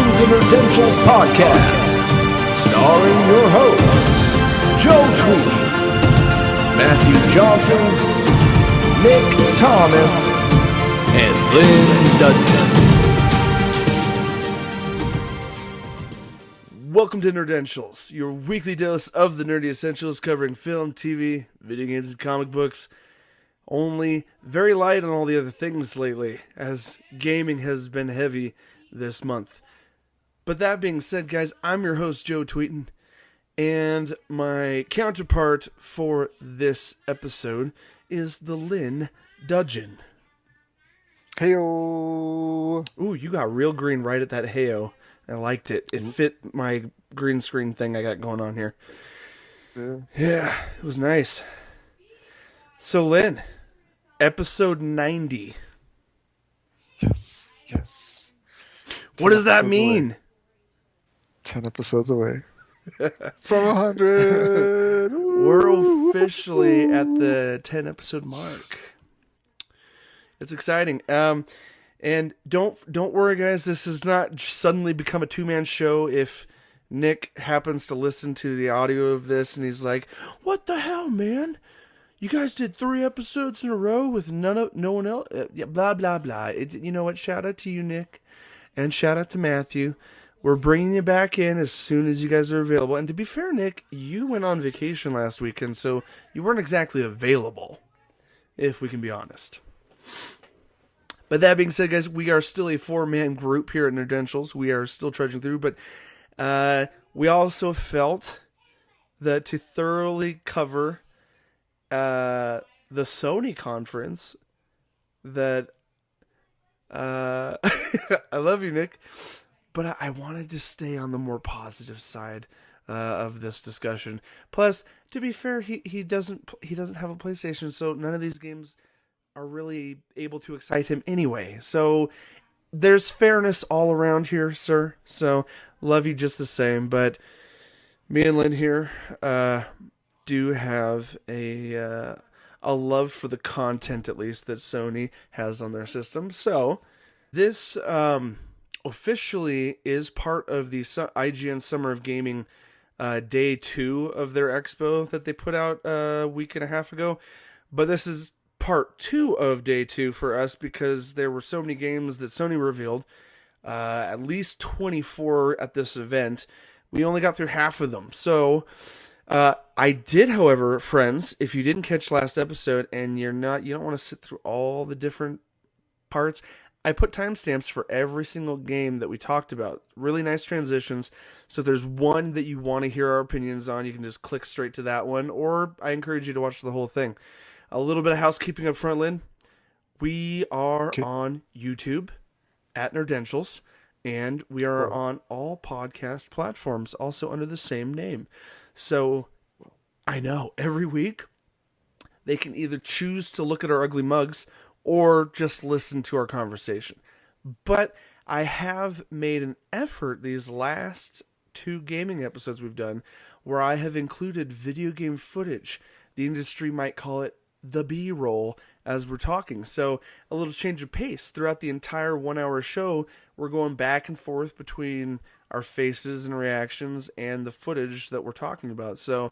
the Nerdentials podcast, starring your hosts, Joe Tweedy, Matthew Johnson, Nick Thomas, and Lynn Dudgeon. Welcome to Nerdentials, your weekly dose of the nerdy essentials covering film, TV, video games, and comic books. Only very light on all the other things lately, as gaming has been heavy this month. But that being said, guys, I'm your host, Joe Tweeton, and my counterpart for this episode is the Lynn Dudgeon. Heyo! Ooh, you got real green right at that heyo. I liked it. It fit my green screen thing I got going on here. Yeah, it was nice. So, Lynn, episode 90. Yes. What does that mean? Away. 10 episodes away. From 100! We're officially at the 10 episode mark. It's exciting. And don't worry, guys. This has not suddenly become a two-man show. If Nick happens to listen to the audio of this and he's like, "What the hell, man? You guys did 3 episodes in a row with no one else." Blah blah blah. You know what? Shout out to you, Nick, and shout out to Matthew. We're bringing you back in as soon as you guys are available. And to be fair, Nick, you went on vacation last weekend, so you weren't exactly available, if we can be honest. But that being said, guys, we are still a 4-man group here at Nerdentials. We are still trudging through, but we also felt that to thoroughly cover the Sony conference, that I love you, Nick, but I wanted to stay on the more positive side of this discussion. Plus, to be fair, he doesn't have a PlayStation, so none of these games are really able to excite him anyway. So there's fairness all around here, sir. So love you just the same. But me and Lynn here do have a love for the content, at least, that Sony has on their system. So this officially is part of the IGN Summer of Gaming Day 2 of their expo that they put out a week and a half ago. But this is part 2 of Day 2 for us because there were so many games that Sony revealed, at least 24 at this event. We only got through half of them. So I did, however, friends, if you didn't catch last episode and you don't want to sit through all the different parts, I put timestamps for every single game that we talked about. Really nice transitions. So if there's one that you want to hear our opinions on, you can just click straight to that one, or I encourage you to watch the whole thing. A little bit of housekeeping up front, Lynn. We are on YouTube at Nerdentials, and we are on all podcast platforms, also under the same name. So, I know, every week, they can either choose to look at our ugly mugs or just listen to our conversation. But I have made an effort these last 2 gaming episodes we've done where I have included video game footage. The industry might call it the B-roll as we're talking. So a little change of pace throughout the entire 1-hour show. We're going back and forth between our faces and reactions and the footage that we're talking about. So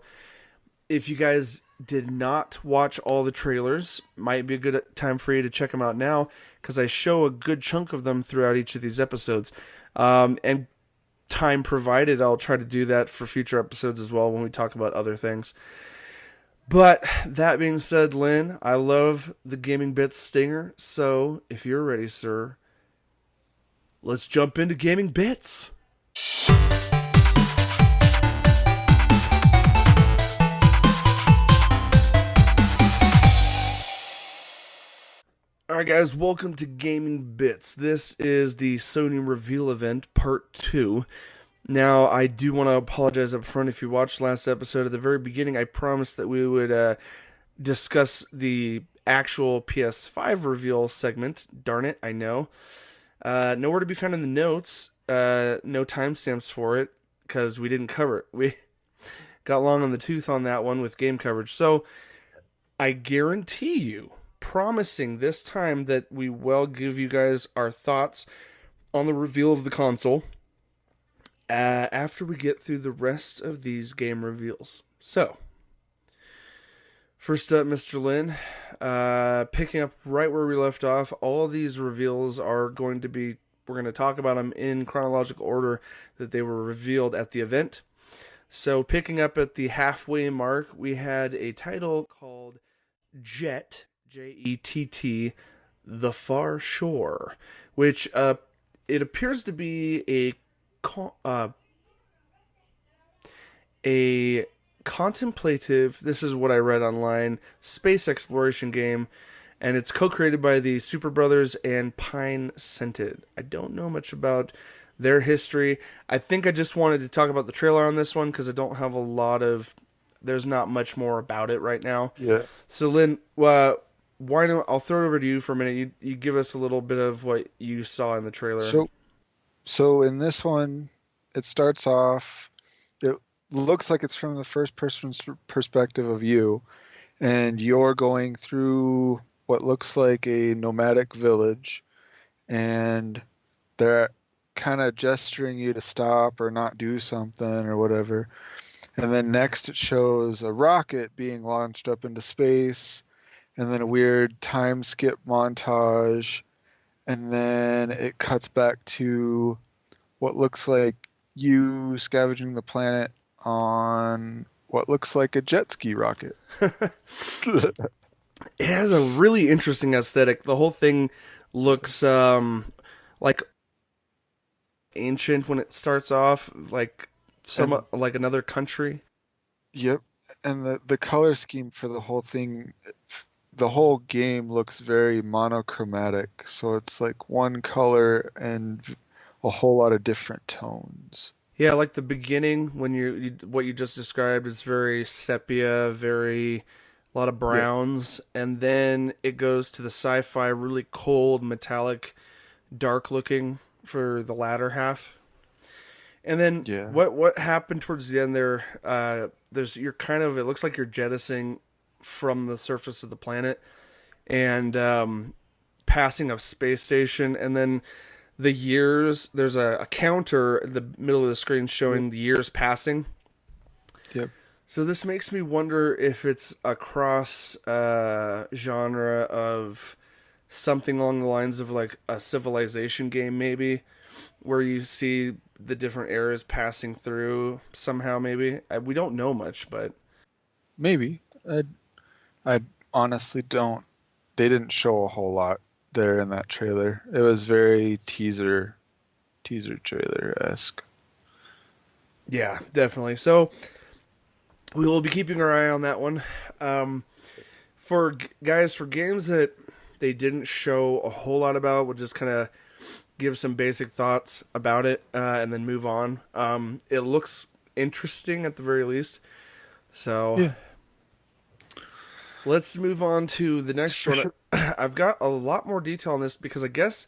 if you guys did not watch all the trailers, might be a good time for you to check them out now, because I show a good chunk of them throughout each of these episodes. And time provided, I'll try to do that for future episodes as well when we talk about other things. But that being said, Lynn, I love the Gaming Bits stinger. So if you're ready, sir, let's jump into Gaming Bits. Alright guys, welcome to Gaming Bits. This is the Sony Reveal Event Part 2. Now, I do want to apologize up front. If you watched last episode, at the very beginning, I promised that we would discuss the actual PS5 reveal segment. Darn it, I know. Nowhere to be found in the notes. No timestamps for it, because we didn't cover it. We got long on the tooth on that one with game coverage. So, I guarantee you, promising this time that we will give you guys our thoughts on the reveal of the console. after we get through the rest of these game reveals. So, first up, Mr. Lin, picking up right where we left off, all of these reveals are going to be, we're going to talk about them in chronological order that they were revealed at the event. So, picking up at the halfway mark, we had a title called Jett, Jett, The Far Shore, which it appears to be a contemplative, this is what I read online, space exploration game, and it's co-created by the Super Brothers and Pine Scented. I don't know much about their history. I think I just wanted to talk about the trailer on this one because I don't have a lot of, there's not much more about it right now. Yeah. So Lynn, why don't I'll throw it over to you for a minute. You give us a little bit of what you saw in the trailer. So in this one, it starts off, it looks like it's from the first person's perspective of you, and you're going through what looks like a nomadic village, and they're kind of gesturing you to stop or not do something or whatever. And then next it shows a rocket being launched up into space, and then a weird time skip montage, and then it cuts back to what looks like you scavenging the planet on what looks like a jet ski rocket. It has a really interesting aesthetic. The whole thing looks like ancient when it starts off, like like another country. Yep, and the color scheme for the whole thing, the whole game looks very monochromatic. So it's like one color and a whole lot of different tones. Yeah, like the beginning when what you just described is very sepia, very a lot of browns, and then it goes to the sci-fi, really cold, metallic, dark looking for the latter half. And then what happened towards the end there? You're kind of, it looks like you're jettisoning from the surface of the planet and passing a space station, and then the years, there's a counter in the middle of the screen showing the years passing. Yep. So this makes me wonder if it's a cross genre of something along the lines of like a Civilization game, maybe, where you see the different eras passing through somehow. Maybe we don't know much, but maybe. I honestly don't. They didn't show a whole lot there in that trailer. It was very teaser trailer-esque. Yeah, definitely. So we will be keeping our eye on that one. For games that they didn't show a whole lot about, we'll just kind of give some basic thoughts about it and then move on. It looks interesting at the very least. So yeah. Let's move on to the next one. Sure. I've got a lot more detail on this because I guess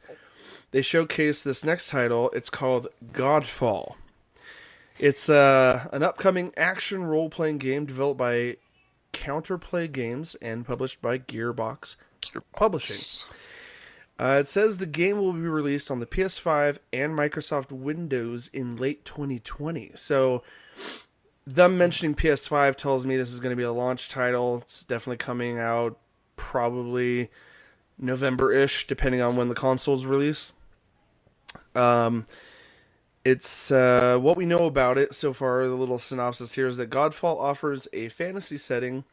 they showcased this next title. It's called Godfall. It's an upcoming action role-playing game developed by Counterplay Games and published by Gearbox Publishing. It says the game will be released on the PS5 and Microsoft Windows in late 2020. So them mentioning PS5 tells me this is going to be a launch title. It's definitely coming out probably November-ish, depending on when the consoles release. It's what we know about it so far. The little synopsis here is that Godfall offers a fantasy setting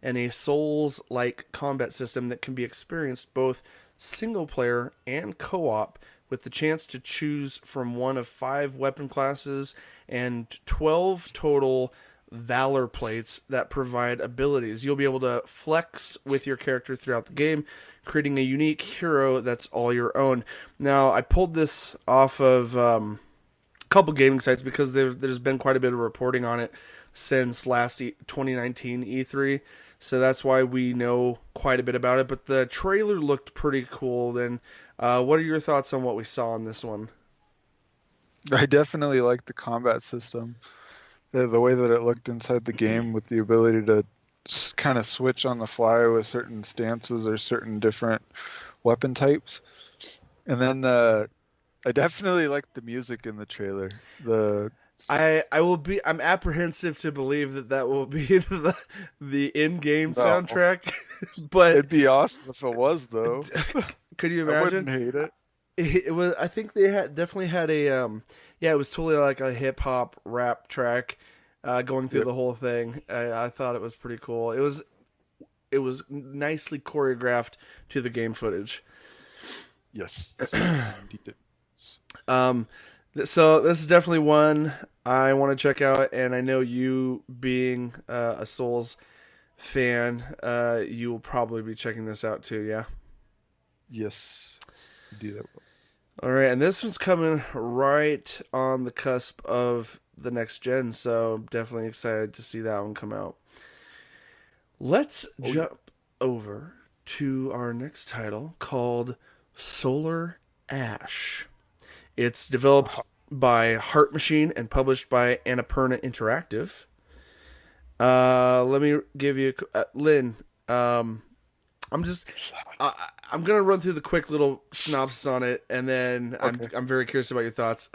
and a Souls-like combat system that can be experienced both single-player and co-op, with the chance to choose from one of 5 weapon classes and 12 total Valor plates that provide abilities. You'll be able to flex with your character throughout the game, creating a unique hero that's all your own. Now, I pulled this off of a couple gaming sites because there's been quite a bit of reporting on it since last 2019 E3, so that's why we know quite a bit about it. But the trailer looked pretty cool. And what are your thoughts on what we saw in this one? I definitely like the combat system. The way that it looked inside the game, with the ability to kind of switch on the fly with certain stances or certain different weapon types. And then I definitely liked the music in the trailer. I'm apprehensive to believe that will be the in-game No. soundtrack, but It'd be awesome if it was, though. could you I imagine? wouldn't hate it. It was. I think they definitely had a yeah. It was totally like a hip hop rap track, going through Yep. the whole thing. I thought it was pretty cool. It was nicely choreographed to the game footage. Yes. Indeed. So this is definitely one I want to check out, and I know you being a Souls fan, you will probably be checking this out too. Yeah. Yes. Indeed, I will. All right, and this one's coming right on the cusp of the next gen, so definitely excited to see that one come out. Let's jump over to our next title called Solar Ash. It's developed by Heart Machine and published by Annapurna Interactive. Let me give you Lynn. I'm gonna run through the quick little synopsis on it, and then Okay. I'm very curious about your thoughts.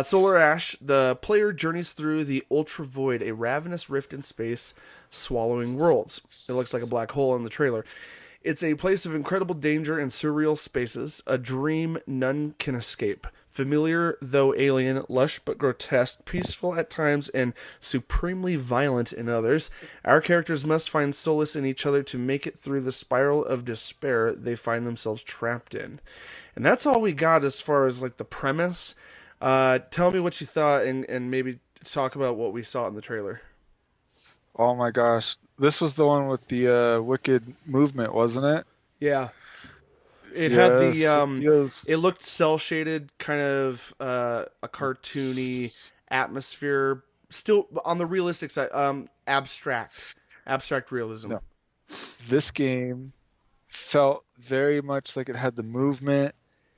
Solar Ash: the player journeys through the Ultra Void, a ravenous rift in space, swallowing worlds. It looks like a black hole in the trailer. It's a place of incredible danger and surreal spaces, a dream none can escape. Familiar though alien, lush but grotesque, peaceful at times and supremely violent in others, our characters must find solace in each other to make it through the spiral of despair they find themselves trapped in. And that's all we got as far as like the premise. Tell me what you thought, and maybe talk about what we saw in the trailer. Oh my gosh. This was the one with the wicked movement, wasn't it? Yeah. It had the Yes, it feels. it looked cell shaded, kind of a cartoony atmosphere, still on the realistic side, abstract realism. No. This game felt very much like it had the movement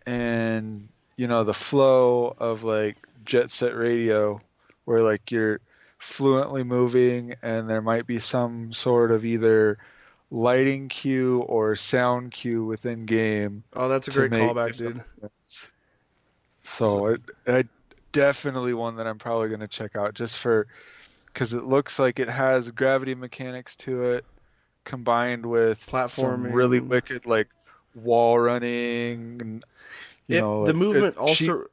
and the flow of like Jet Set Radio, where like you're fluently moving and there might be some sort of either lighting cue or sound cue within game Oh, that's a to great make callback, some dude. sense. So it definitely one that I'm probably going to check out just for because it looks like it has gravity mechanics to it combined with some really Platforming. wicked like wall running and The like movement also,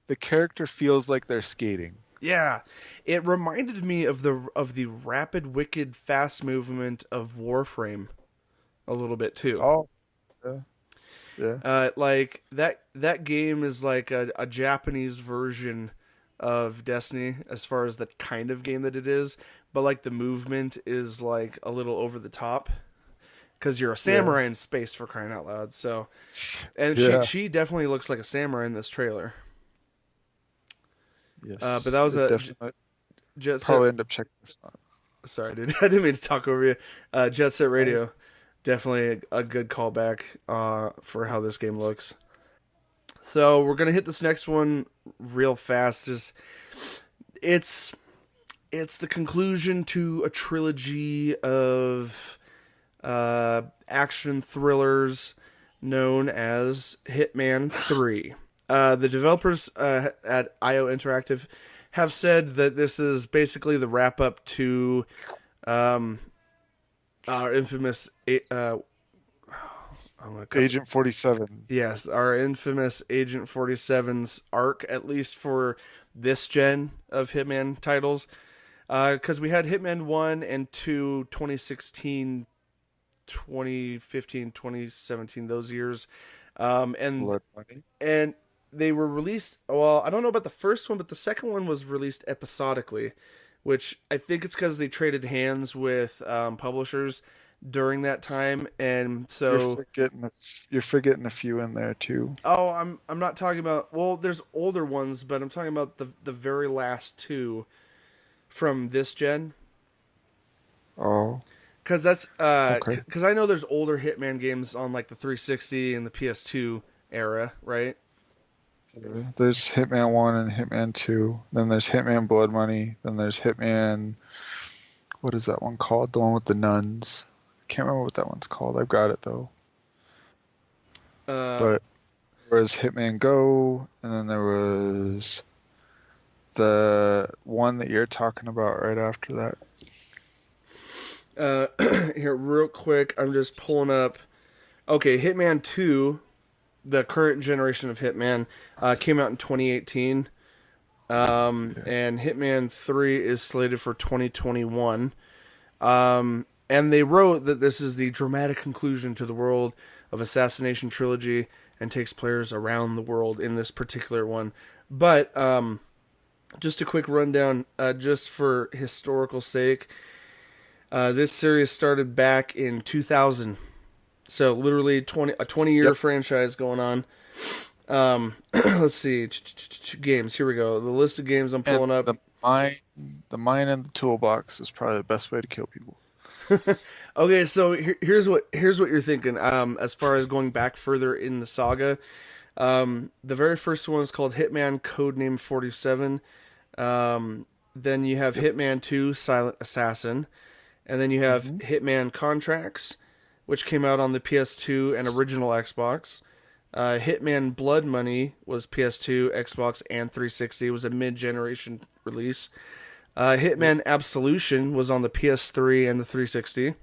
the character feels like they're skating. yeah, it reminded me of the rapid, wicked, fast movement of Warframe a little bit too. Oh, yeah. Yeah. Like that game is like a Japanese version of Destiny as far as the kind of game that it is, but like the movement is like a little over the top because you're a samurai in space, for crying out loud. So, and Yeah. she definitely looks like a samurai in this trailer. Yes. But that was it a definitely Jet Set. probably end up checking this out. Sorry, dude. I didn't mean to talk over you. Jet Set Radio. Definitely a good callback for how this game looks. So we're gonna hit this next one real fast. It's the conclusion to a trilogy of action thrillers known as Hitman 3. The developers at IO Interactive have said that this is basically the wrap up to our infamous Agent 47. yes, our infamous Agent 47's arc, at least for this gen of Hitman titles. Because we had Hitman 1 and 2, 2016, 2015, 2017, those years. And Blood Money. and they were released, well, I don't know about the first one, but the second one was released episodically, which I think it's because they traded hands with publishers during that time, and so You're forgetting a few in there too. oh, I'm not talking about, well, there's older ones, but I'm talking about the very last two from this gen. Oh, Because that's okay. because I know there's older Hitman games on like the 360 and the PS2 era, right? There's Hitman 1 and Hitman 2. Then there's Hitman Blood Money. Then there's Hitman. What is that one called? The one with the nuns. I can't remember what that one's called. I've got it though. Uh, But there was Hitman Go, and then there was the one that you're talking about right after that. Here, real quick, I'm just pulling up. Okay, Hitman 2, the current generation of Hitman, came out in 2018. And Hitman 3 is slated for 2021. And they wrote that this is the dramatic conclusion to the world of Assassination Trilogy and takes players around the world in this particular one. But just a quick rundown, just for historical sake. This series started back in 2000. So literally a 20-year franchise going on. Let's see. Games. Here we go. The list of games I'm pulling up. The mine in the toolbox is probably the best way to kill people. Okay, so here's what you're thinking. As far as going back further in the saga, the very first one is called Hitman Codename 47. Then you have Hitman 2 Silent Assassin, and then you have Hitman Contracts, which came out on the PS2 and original Xbox. Hitman Blood Money was PS2, Xbox, and 360. It was a mid-generation release. Hitman Absolution was on the PS3 and the 360.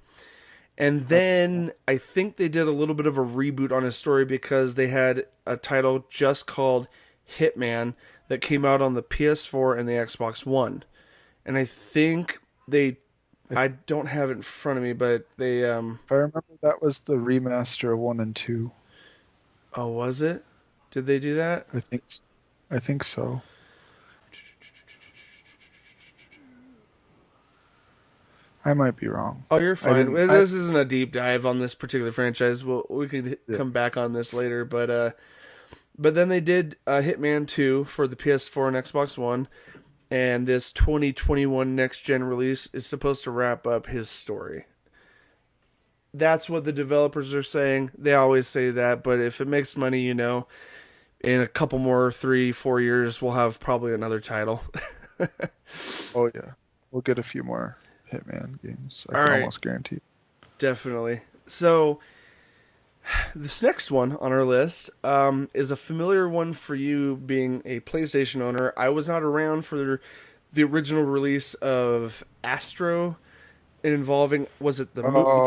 And then I think they did a little bit of a reboot on his story because they had a title just called Hitman that came out on the PS4 and the Xbox One. And I think I don't have it in front of me, but they... If I remember, that was the remaster of 1 and 2. Oh, was it? Did they do that? I think so. I might be wrong. Oh, you're fine. This isn't a deep dive on this particular franchise. We could come back on this later, but then they did Hitman 2 for the PS4 and Xbox One, and this 2021 next gen release is supposed to wrap up his story. That's what the developers are saying. They always say that, but if it makes money, in a couple more 3-4 years, we'll have probably another title. Oh yeah, we'll get a few more Hitman games. I can almost guarantee. Definitely. So this next one on our list is a familiar one for you, being a PlayStation owner. I was not around for the original release of Astro, involving, was it the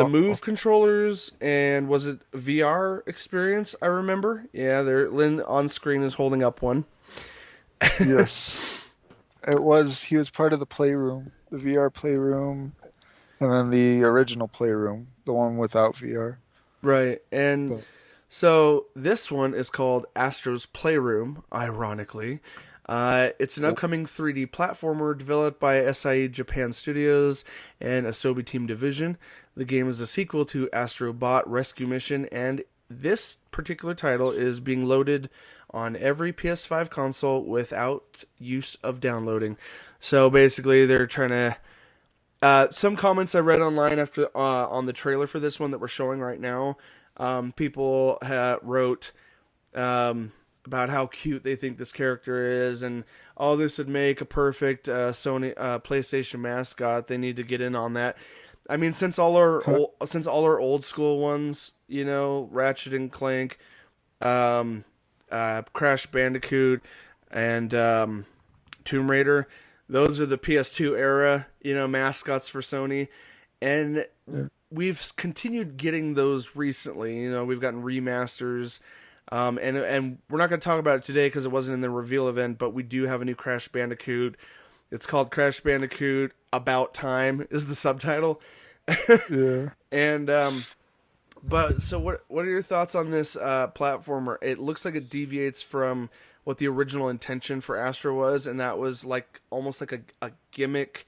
Move controllers, and was it VR experience? I remember. Yeah, Lynn on screen is holding up one. Yes, it was. He was part of the Playroom, the VR Playroom, and then the original Playroom, the one without VR. Right, and so this one is called Astro's Playroom, ironically. It's an upcoming 3D platformer developed by SIE Japan Studios and Asobi Team Division. The game is a sequel to Astro Bot Rescue Mission, and this particular title is being loaded on every PS5 console without use of downloading. So basically, they're trying to... some comments I read online after on the trailer for this one that we're showing right now, people wrote... about how cute they think this character is, and this would make a perfect Sony PlayStation mascot. They need to get in on that. I mean, since all our old school ones, Ratchet and Clank, Crash Bandicoot, and Tomb Raider, those are the PS2 era, mascots for Sony, and we've continued getting those recently. We've gotten remasters. And we're not going to talk about it today because it wasn't in the reveal event, but we do have a new Crash Bandicoot. It's called Crash Bandicoot About Time is the subtitle. Yeah. And but so what are your thoughts on this platformer? It looks like it deviates from what the original intention for Astro was, and that was like almost like a gimmick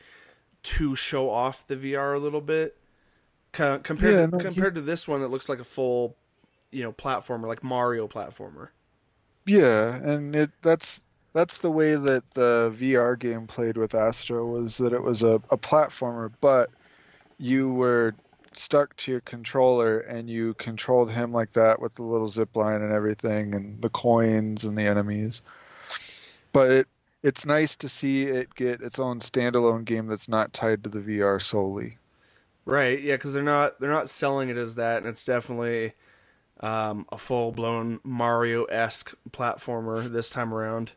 to show off the VR a little bit. Compared to this one, it looks like a full platformer, like Mario platformer. Yeah, and that's the way that the VR game played with Astro, was that it was a platformer, but you were stuck to your controller and you controlled him like that with the little zip line and everything and the coins and the enemies. But it's nice to see it get its own standalone game that's not tied to the VR solely. Right, yeah, because they're not selling it as that, and it's definitely a full-blown Mario-esque platformer this time around.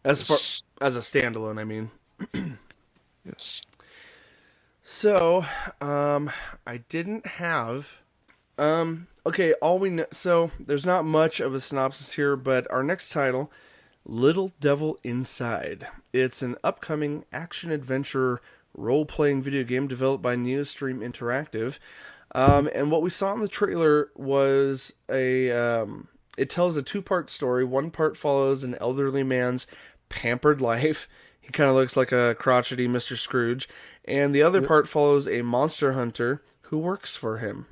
As far as a standalone, I mean. Yes. So, I didn't have. Okay, all we know. So, there's not much of a synopsis here, but our next title, Little Devil Inside. It's an upcoming action adventure role playing video game developed by Neostream Interactive. And what we saw in the trailer was it tells a two-part story. One part follows an elderly man's pampered life. He kind of looks like a crotchety Mr. Scrooge. And the other part follows a monster hunter who works for him.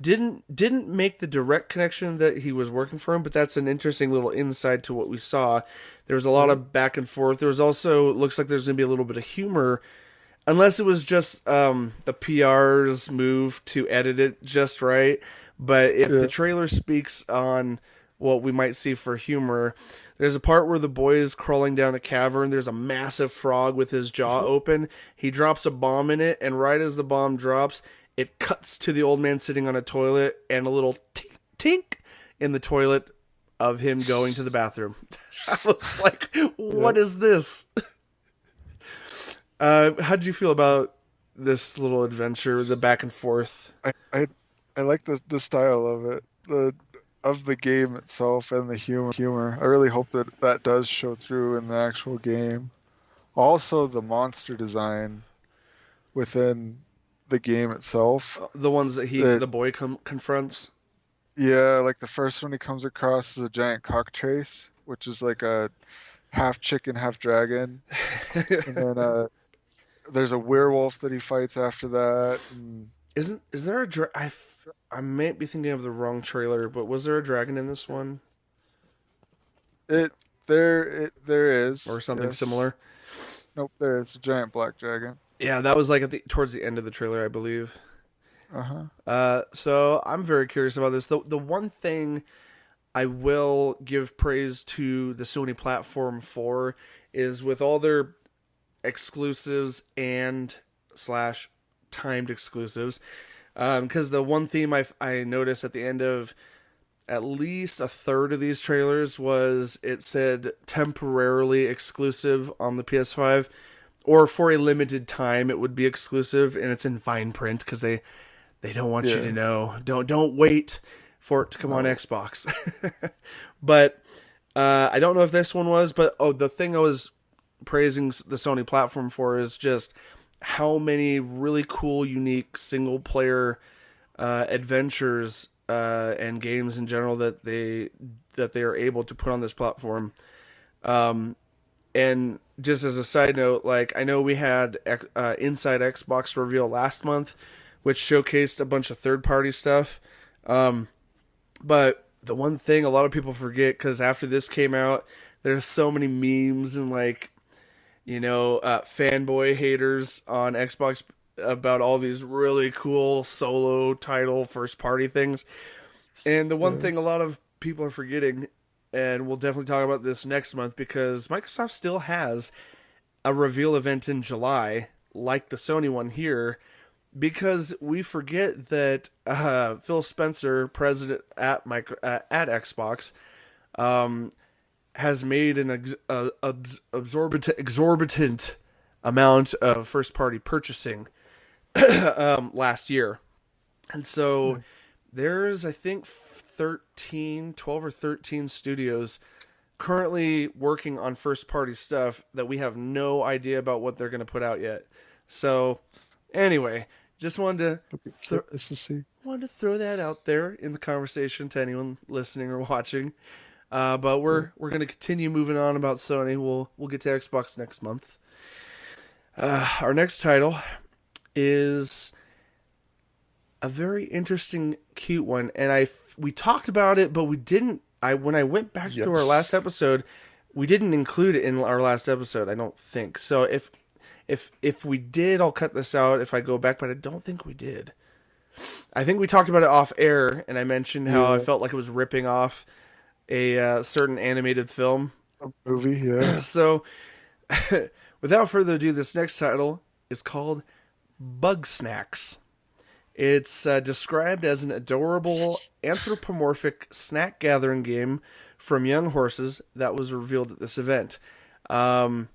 Didn't make the direct connection that he was working for him, but that's an interesting little insight to what we saw. There was a lot of back and forth. There was also, it looks like there's going to be a little bit of humor, unless it was just the PR's move to edit it just right. But if the trailer speaks on what we might see for humor, there's a part where the boy is crawling down a cavern. There's a massive frog with his jaw open. He drops a bomb in it, and right as the bomb drops, it cuts to the old man sitting on a toilet and a little tink in the toilet of him going to the bathroom. I was like, what is this? How did you feel about this little adventure, the back and forth? I like the style of it, of the game itself and the humor. I really hope that does show through in the actual game. Also, the monster design within the game itself. The ones that the boy confronts? Yeah, like the first one he comes across is a giant cockchafe, which is like a half chicken, half dragon. And then there's a werewolf that he fights after that. And is there a I might be thinking of the wrong trailer, but was there a dragon in this one? There is. Or something similar? Nope, there's a giant black dragon. Yeah, that was like towards the end of the trailer, I believe. So I'm very curious about this. The one thing I will give praise to the Sony platform for is with all their exclusives and / timed exclusives. Because the one theme I noticed at the end of at least a third of these trailers was it said temporarily exclusive on the PS5, or for a limited time it would be exclusive, and it's in fine print because they don't want you to know. Don't wait for it to come on Xbox. But I don't know if this one was, but the thing I was praising the Sony platform for is just how many really cool, unique single player adventures and games in general that they are able to put on this platform. And just as a side note, like I know we had Inside Xbox reveal last month, which showcased a bunch of third-party stuff. But the one thing a lot of people forget, because after this came out, there's so many memes and fanboy haters on Xbox about all these really cool solo title first-party things. And the one thing a lot of people are forgetting, and we'll definitely talk about this next month, because Microsoft still has a reveal event in July, like the Sony one here, because we forget that Phil Spencer, president at Xbox, has made an exorbitant amount of first-party purchasing last year. And so there's, I think, 12 or 13 studios currently working on first-party stuff that we have no idea about what they're going to put out yet. So anyway, just wanted to throw that out there in the conversation to anyone listening or watching. But we're going to continue moving on about Sony. We'll get to Xbox next month. Our next title is a very interesting, cute one, and we talked about it, but we didn't. When I went back to our last episode, we didn't include it in our last episode. I don't think so. If we did, I'll cut this out if I go back, but I don't think we did. I think we talked about it off air, and I mentioned how I felt like it was ripping off a certain animated film. A movie, yeah. So, without further ado, this next title is called Bug Snacks. It's described as an adorable anthropomorphic snack gathering game from young horses that was revealed at this event. Lynn,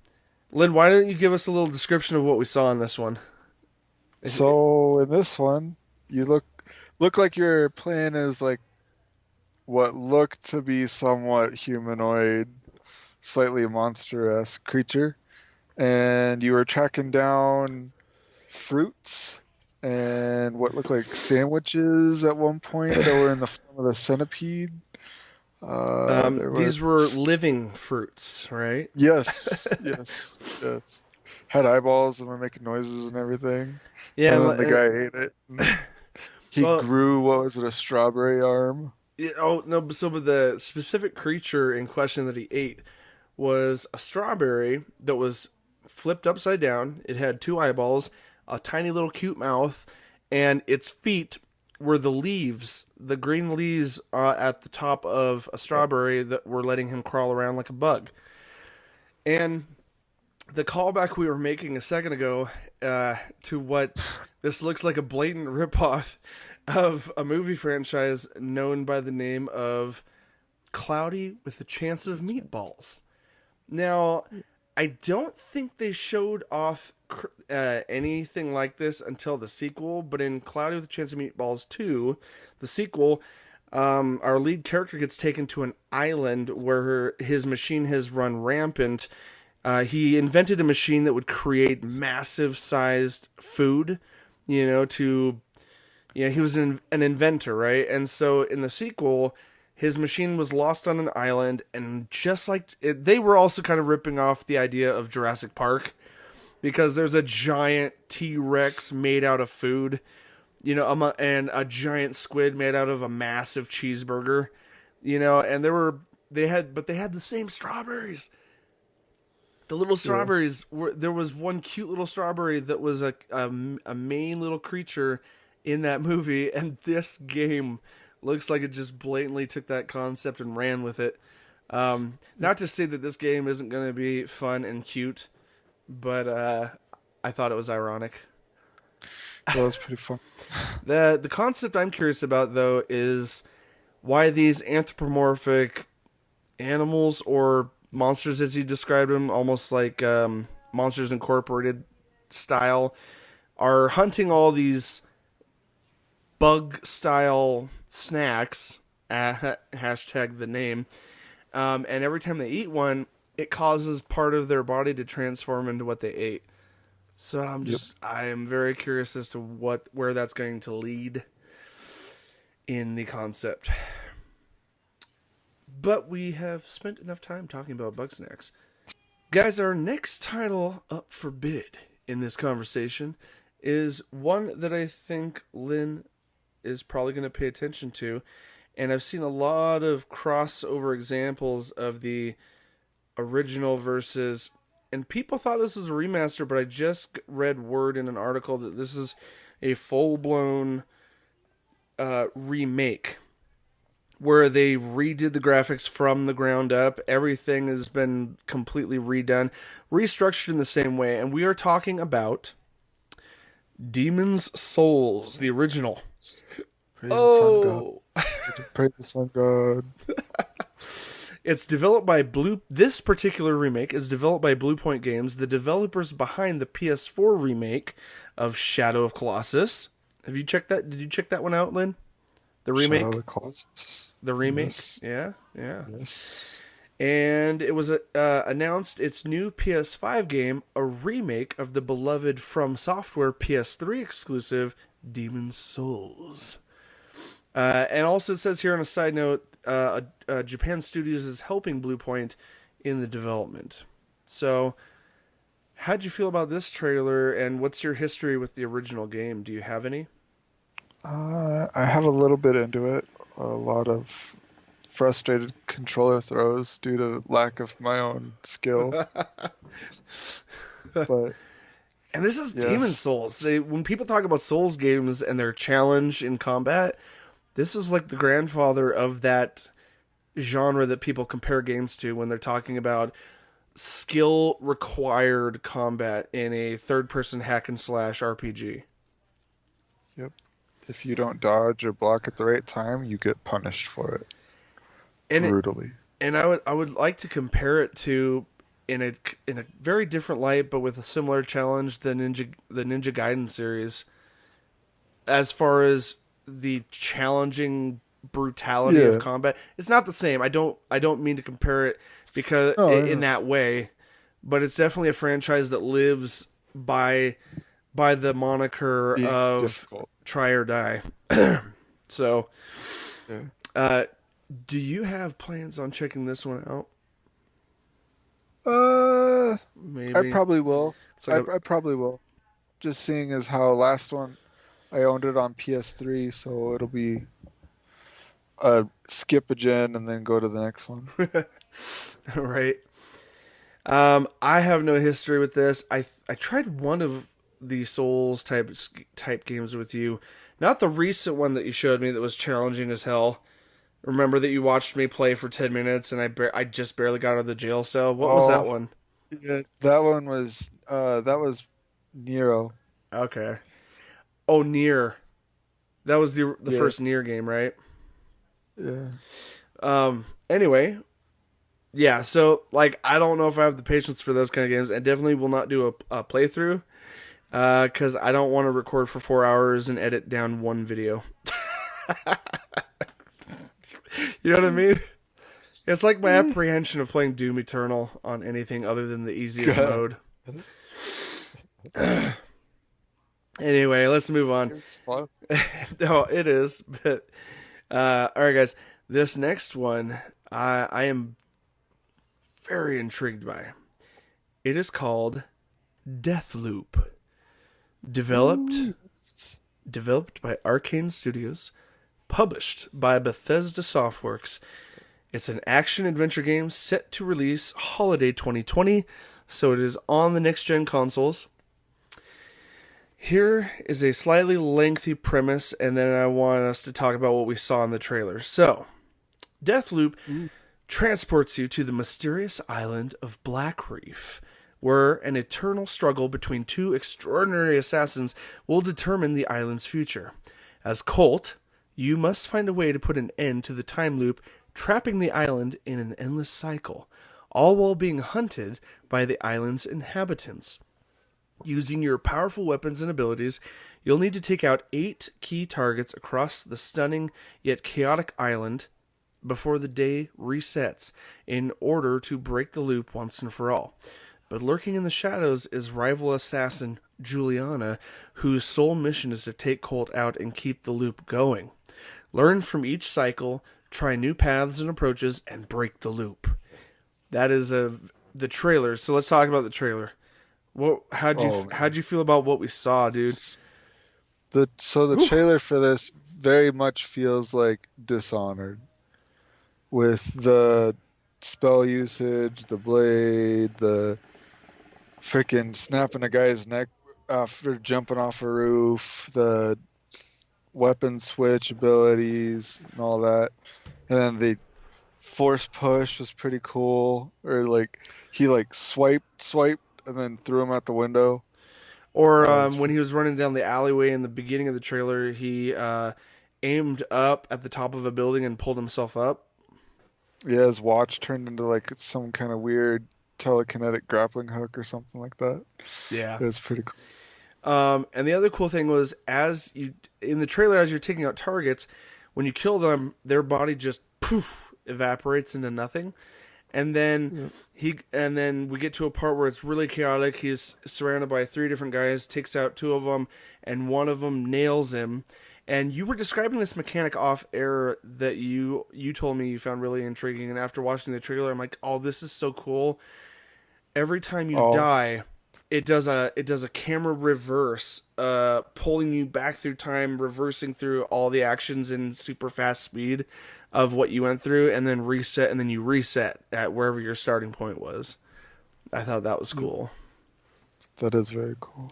why don't you give us a little description of what we saw in this one? So in this one, you look like you're playing as like what looked to be somewhat humanoid, slightly monster-esque creature, and you were tracking down fruits and what looked like sandwiches at one point that were in the form of a centipede. These were living fruits, right? Yes, yes. Had eyeballs and were making noises and everything. Yeah, and then the guy ate it. He grew, what was it, a strawberry arm? But the specific creature in question that he ate was a strawberry that was flipped upside down. It had 2 eyeballs, a tiny little cute mouth, and its feet were the leaves, the green leaves at the top of a strawberry that were letting him crawl around like a bug. And the callback we were making a second ago to what this looks like a blatant ripoff of a movie franchise known by the name of Cloudy with a Chance of Meatballs. Now, I don't think they showed off anything like this until the sequel, but in Cloudy with a Chance of Meatballs 2, the sequel, our lead character gets taken to an island where his machine has run rampant. He invented a machine that would create massive sized food, he was an inventor, right? And so in the sequel, his machine was lost on an island, and just like they were also kind of ripping off the idea of Jurassic Park, because there's a giant T-Rex made out of food, and a giant squid made out of a massive cheeseburger, and they had the same strawberries. The little strawberries there was one cute little strawberry that was a main little creature in that movie, and this game looks like it just blatantly took that concept and ran with it. Not to say that this game isn't going to be fun and cute, but I thought it was ironic. That was pretty fun. The concept I'm curious about, though, is why these anthropomorphic animals, or monsters as you described them, almost like Monsters Incorporated style, are hunting all these bug-style snacks, hashtag the name, and every time they eat one, it causes part of their body to transform into what they ate. So I am very curious as to where that's going to lead in the concept. But we have spent enough time talking about bug snacks. Guys, our next title up for bid in this conversation is one that I think Lynn is probably going to pay attention to. And I've seen a lot of crossover examples of the original versus... And people thought this was a remaster, but I just read word in an article that this is a full-blown remake, where they redid the graphics from the ground up. Everything has been completely redone, restructured in the same way. And we are talking about Demon's Souls, the original. Praise the sun god. Praise the sun god. It's developed by This particular remake is developed by Blue Point Games, the developers behind the PS4 remake of Shadow of Colossus. Have you checked that? Did you check that one out, Lynn? The remake. Shadow of the Colossus. The remake. Yes. Yeah. Yes. And it was announced its new PS5 game, a remake of the beloved From Software PS3 exclusive Demon's Souls. And also it says here on a side note, Japan Studios is helping Blue Point in the development. So, how'd you feel about this trailer, and what's your history with the original game? Do you have any? I have a little bit into it. A lot of frustrated controller throws due to lack of my own skill. But and this is yes. Demon's Souls. When people talk about Souls games and their challenge in combat, this is like the grandfather of that genre that people compare games to when they're talking about skill required combat in a third person hack and slash RPG. Yep. if you don't dodge or block at the right time, you get punished for it And brutally. I would like to compare it to in a very different light, but with a similar challenge, the Ninja Gaiden series. As far as the challenging brutality of combat, it's not the same. I don't mean to compare it because in that way, but it's definitely a franchise that lives by the moniker Being of difficult. try or die. So, Yeah. do you have plans on checking this one out? I Maybe. probably will. It's like I probably will. Just seeing as how last one I owned it on PS3, so it'll be skip a gen and then go to the next one. right. I have no history with this. I tried one of the Souls type games with you, not the recent one that you showed me that was challenging as hell. Remember that you watched me play for 10 minutes and I just barely got out of the jail cell. What was that one? Yeah, that one was Nero. Okay. Oh, Nier. That was the first Nier game, right? Yeah. Anyway, yeah, so like I don't know if I have the patience for those kind of games, and definitely will not do a playthrough because I don't want to record for 4 hours and edit down one video. You know what I mean? It's like my apprehension of playing Doom Eternal on anything other than the easiest mode. Anyway, let's move on. It's fun. No, it is, but all right, guys. This next one, I am very intrigued by. It is called Deathloop. Developed by Arcane Studios, published by Bethesda Softworks. It's an action-adventure game set to release holiday 2020, so it is on the next-gen consoles. Here is a slightly lengthy premise, and then I want us to talk about what we saw in the trailer. So, Deathloop transports you to the mysterious island of Black Reef, where an eternal struggle between two extraordinary assassins will determine the island's future. As Colt, you must find a way to put an end to the time loop, trapping the island in an endless cycle, all while being hunted by the island's inhabitants. Using your powerful weapons and abilities, you'll need to take out 8 key targets across the stunning yet chaotic island before the day resets in order to break the loop once and for all. But lurking in the shadows is rival assassin Juliana, whose sole mission is to take Colt out and keep the loop going. Learn from each cycle, try new paths and approaches, and break the loop. That is the trailer. So let's talk about the trailer. How'd you feel about what we saw, dude? The trailer for this very much feels like Dishonored, with the spell usage, the blade, the freaking snapping a guy's neck after jumping off a roof, the weapon switch abilities and all that, and then the force push was pretty cool. Or like he like swiped and then threw him out the window. Or when he was running down the alleyway in the beginning of the trailer, he aimed up at the top of a building and pulled himself up. Yeah, his watch turned into like some kind of weird telekinetic grappling hook or something like that. Yeah, it was pretty cool. And the other cool thing was, in the trailer, as you're taking out targets, when you kill them, their body just poof evaporates into nothing. And then we get to a part where it's really chaotic. He's surrounded by 3 different guys, takes out 2 of them, and one of them nails him. And you were describing this mechanic off air that you told me you found really intriguing. And after watching the trailer, I'm like, oh, this is so cool. Every time you die, it does a camera reverse, pulling you back through time, reversing through all the actions in super fast speed of what you went through, and then reset, and then you reset at wherever your starting point was. I thought that was cool. That is very cool.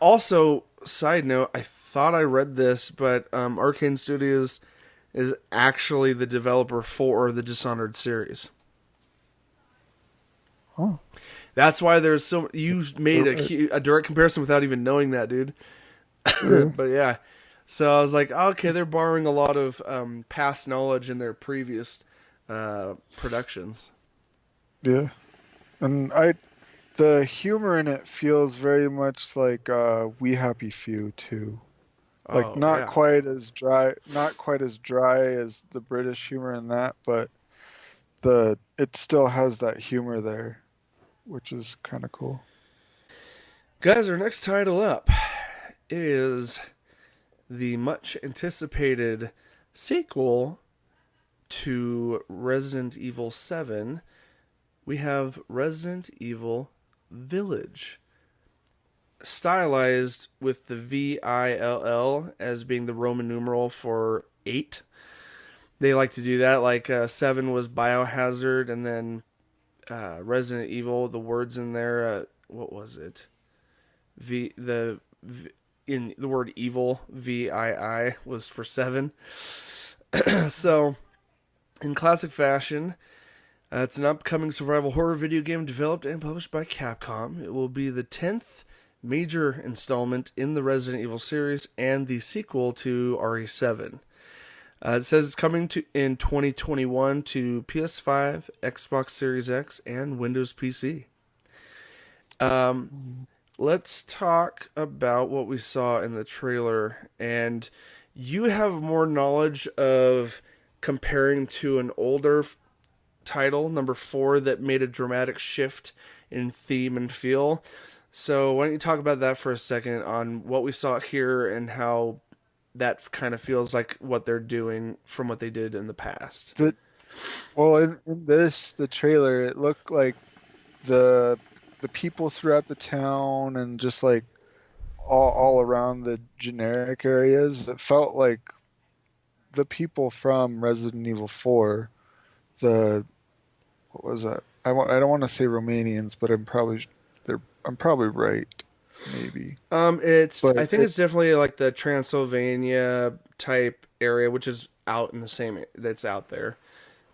Also, side note, I thought I read this, but Arcane Studios is actually the developer for the Dishonored series. Oh. That's why there's so... You made a direct comparison without even knowing that, dude. Yeah. But yeah, so I was like, okay, they're borrowing a lot of past knowledge in their previous productions. Yeah. And the humor in it feels very much like We Happy Few too. Like Oh yeah. not quite as dry as the British humor in that, but it still has that humor there, which is kind of cool. Guys, our next title up is the much anticipated sequel to Resident Evil 7. We have Resident Evil Village, stylized with the VILL as being the Roman numeral for 8. They like to do that. Like 7 was Biohazard, and then Resident Evil, the words in there, what was it? In the word evil, VII, was for 7. So, in classic fashion, it's an upcoming survival horror video game developed and published by Capcom. It will be the 10th major installment in the Resident Evil series and the sequel to RE7. It says it's coming in 2021 to PS5, Xbox Series X, and Windows PC. Let's talk about what we saw in the trailer. And you have more knowledge of comparing to an older title, number 4, that made a dramatic shift in theme and feel. So why don't you talk about that for a second, on what we saw here and how that kind of feels like what they're doing from what they did in the past. Well, in the trailer, it looked like the people throughout the town and just like all around the generic areas, it felt like the people from Resident Evil 4. What was that? I don't want to say Romanians, but I'm probably right. Maybe. I think it's definitely like the Transylvania type area, which is out in the same, that's out there.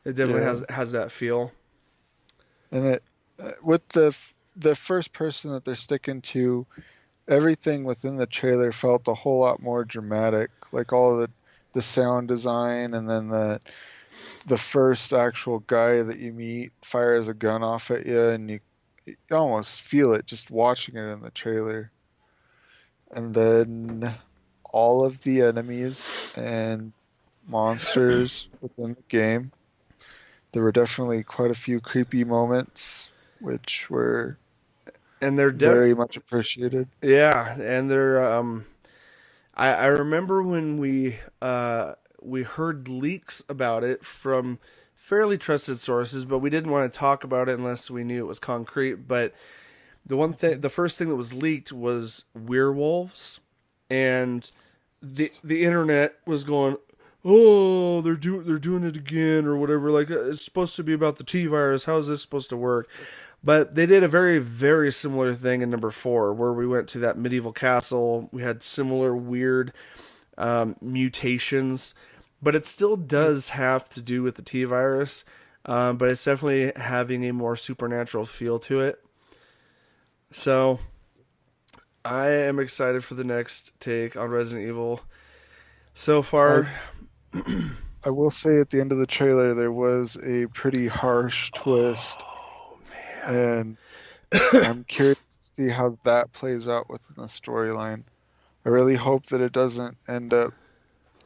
It definitely has that feel. And it with the first person that they're sticking to, everything within the trailer felt a whole lot more dramatic. Like all of the sound design, and then the first actual guy that you meet fires a gun off at you, and you almost feel it just watching it in the trailer. And then all of the enemies and monsters within the game. There were definitely quite a few creepy moments, which were very much appreciated. Yeah, and they're I remember when we heard leaks about it from fairly trusted sources, but we didn't want to talk about it unless we knew it was concrete. But the first thing that was leaked was werewolves, and the internet was going, "Oh, they're doing it again," or whatever. Like, it's supposed to be about the T virus. How is this supposed to work? But they did a very, very similar thing in number 4, where we went to that medieval castle. We had similar weird mutations, but it still does have to do with the T virus. But it's definitely having a more supernatural feel to it. So I am excited for the next take on Resident Evil. So far, I will say at the end of the trailer there was a pretty harsh twist. Oh, man. And I'm curious to see how that plays out within the storyline. I really hope that it doesn't end up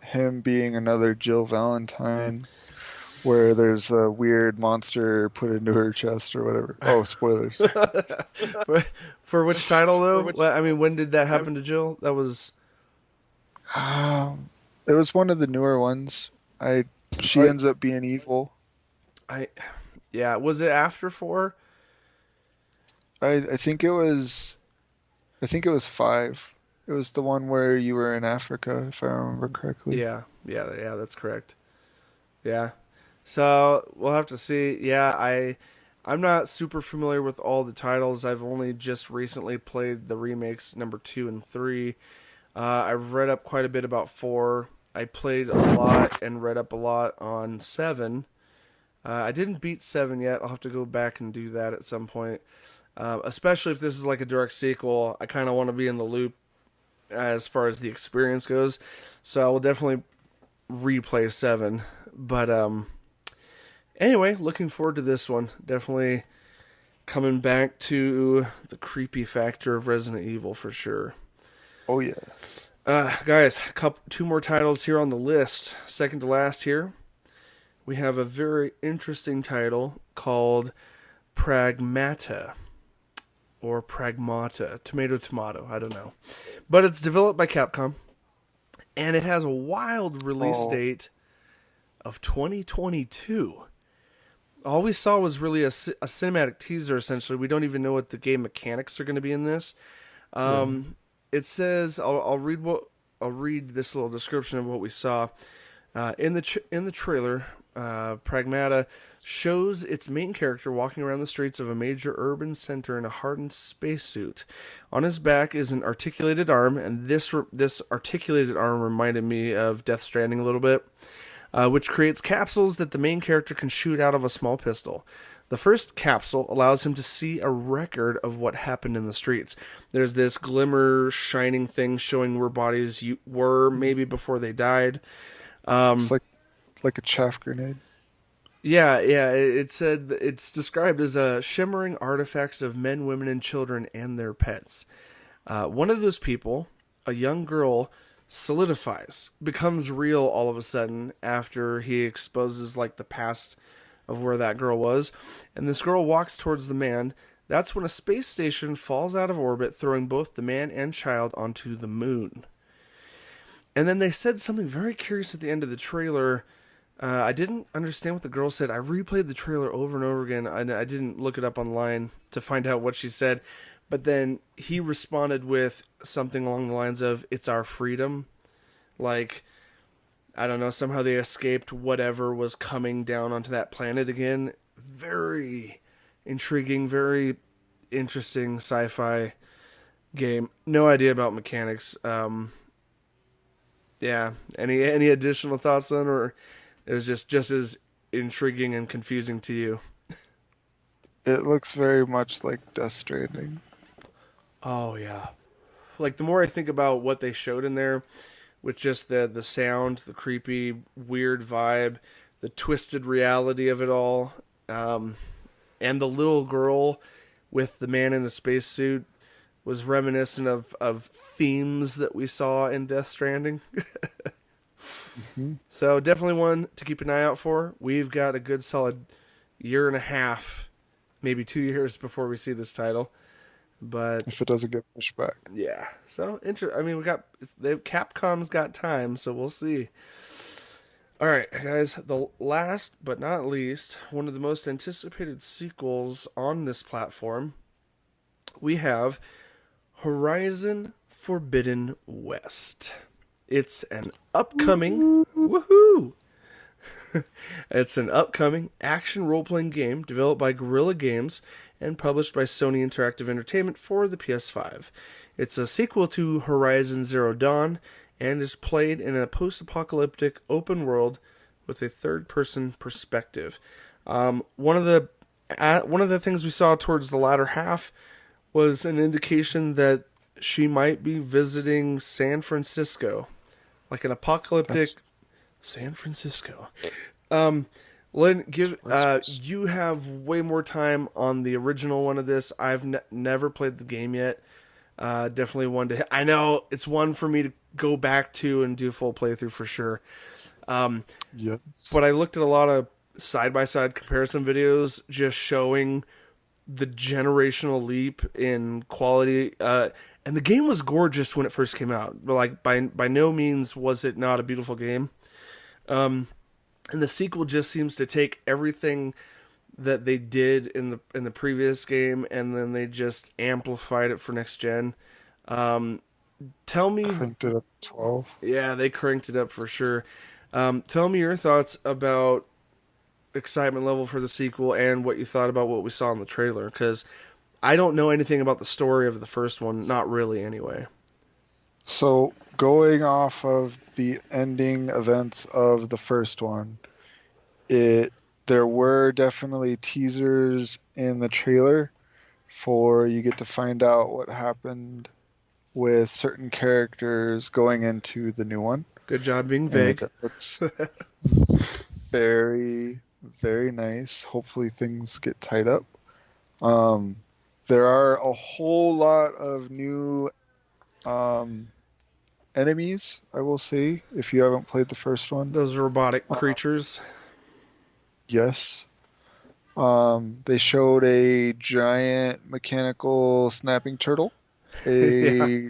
him being another Jill Valentine, where there's a weird monster put into her chest or whatever. Oh, spoilers. For which title, though? I mean, when did that happen to Jill? That was... It was one of the newer ones. She ends up being evil. Yeah, was it after 4? I think it was 5. It was the one where you were in Africa, if I remember correctly. Yeah, that's correct. Yeah. So we'll have to see. Yeah, I'm not super familiar with all the titles. I've only just recently played the remakes number 2 and 3. I've read up quite a bit about 4. I played a lot and read up a lot on 7. I didn't beat 7 yet. I'll have to go back and do that at some point. Especially if this is like a direct sequel. I kind of want to be in the loop as far as the experience goes. So I will definitely replay 7. But anyway, looking forward to this one. Definitely coming back to the creepy factor of Resident Evil for sure. Oh yeah. Guys, two more titles here on the list. Second to last here, we have a very interesting title called Pragmata. Or Pragmata. Tomato, I don't know. But it's developed by Capcom. And it has a wild release date of 2022. All we saw was really a cinematic teaser, essentially. We don't even know what the game mechanics are going to be in this. It says, I'll read this little description of what we saw. In the trailer, Pragmata shows its main character walking around the streets of a major urban center in a hardened spacesuit. On his back is an articulated arm, and this articulated arm reminded me of Death Stranding a little bit, which creates capsules that the main character can shoot out of a small pistol. The first capsule allows him to see a record of what happened in the streets. There's this glimmer shining thing showing where bodies were maybe before they died. It's like a chaff grenade. Yeah. It said it's described as shimmering artifacts of men, women, and children and their pets. One of those people, a young girl, solidifies, becomes real all of a sudden after he exposes like the past of where that girl was, and this girl walks towards the man. That's when a space station falls out of orbit, throwing both the man and child onto the moon. And then they said something very curious at the end of the trailer. I didn't understand what the girl said. I replayed the trailer over and over again, and I didn't look it up online to find out what she said. But then he responded with something along the lines of, "It's our freedom." Like, I don't know, somehow they escaped whatever was coming down onto that planet again. Very intriguing, very interesting sci-fi game. No idea about mechanics. Yeah, any additional thoughts on, or it was just as intriguing and confusing to you? It looks very much like Death Stranding. Oh, yeah. Like, the more I think about what they showed in there, with just the sound, the creepy, weird vibe, the twisted reality of it all, and the little girl with the man in a spacesuit was reminiscent of themes that we saw in Death Stranding. So definitely one to keep an eye out for. We've got a good solid year and a half, maybe 2 years before we see this title. But if it doesn't get pushed back. Yeah. So, I mean, Capcom's got time, so we'll see. All right, guys, the last but not least, one of the most anticipated sequels on this platform, we have Horizon Forbidden West. It's an upcoming woohoo! It's an upcoming action role-playing game developed by Guerrilla Games and published by Sony Interactive Entertainment for the PS5. It's a sequel to Horizon Zero Dawn and is played in a post-apocalyptic open world with a third-person perspective. One of the things we saw towards the latter half was an indication that she might be visiting San Francisco, like an apocalyptic San Francisco. Lynn, you have way more time on the original one of this. I've never played the game yet. Definitely one to hit. I know it's one for me to go back to and do a full playthrough for sure. Yes. But I looked at a lot of side-by-side comparison videos just showing the generational leap in quality. And the game was gorgeous when it first came out. But like by no means was it not a beautiful game. And the sequel just seems to take everything that they did in the previous game, and then they just amplified it for next gen. Tell me, cranked it up to 12. Yeah, they cranked it up for sure. Tell me your thoughts about excitement level for the sequel and what you thought about what we saw in the trailer, because I don't know anything about the story of the first one, not really anyway. So, going off of the ending events of the first one, there were definitely teasers in the trailer for you get to find out what happened with certain characters going into the new one. Good job being And vague. it looks very, very nice. Hopefully things get tied up. There are a whole lot of new enemies, I will say, if you haven't played the first one. Those robotic creatures. Yes. They showed a giant mechanical snapping turtle. Yeah.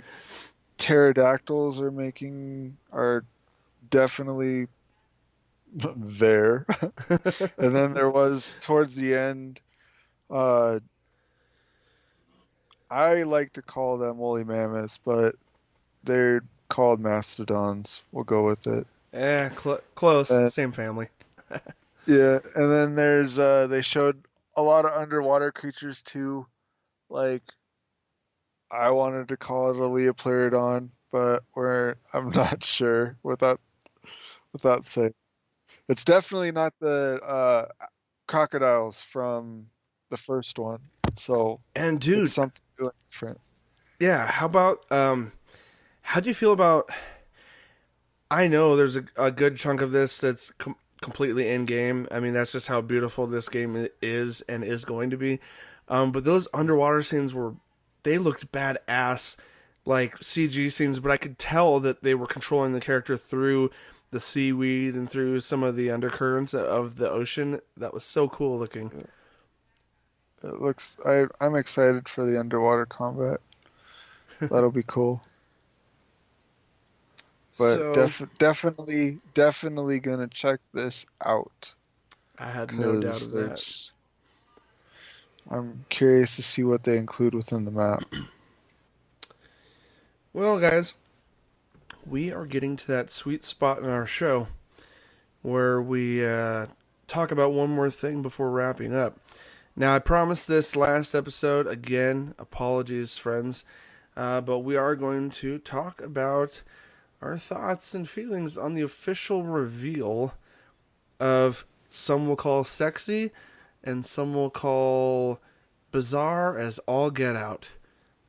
Pterodactyls are definitely there. And then there was towards the end, I like to call them woolly mammoths, but they're called mastodons. We'll go with it. Close. And, Same family. yeah, and then there's they showed a lot of underwater creatures too. Like I wanted to call it a Leopleurodon, but I'm not sure without saying. It's definitely not the crocodiles from the first one. So And dude, it's something different. yeah, how about how do you feel about I know there's a good chunk of this that's completely in game. I mean, that's just how beautiful this game is and is going to be. But those underwater scenes they looked badass, like CG scenes, but I could tell that they were controlling the character through the seaweed and through some of the undercurrents of the ocean. That was so cool looking. It looks. I'm excited for the underwater combat. That'll be cool. But So definitely gonna check this out. I had no doubt of 'Cause that. I'm curious to see what they include within the map. Well, guys, we are getting to that sweet spot in our show where we talk about one more thing before wrapping up. Now, I promised this last episode. Again, apologies, friends. But we are going to talk about our thoughts and feelings on the official reveal of some will call sexy and some will call bizarre as all get out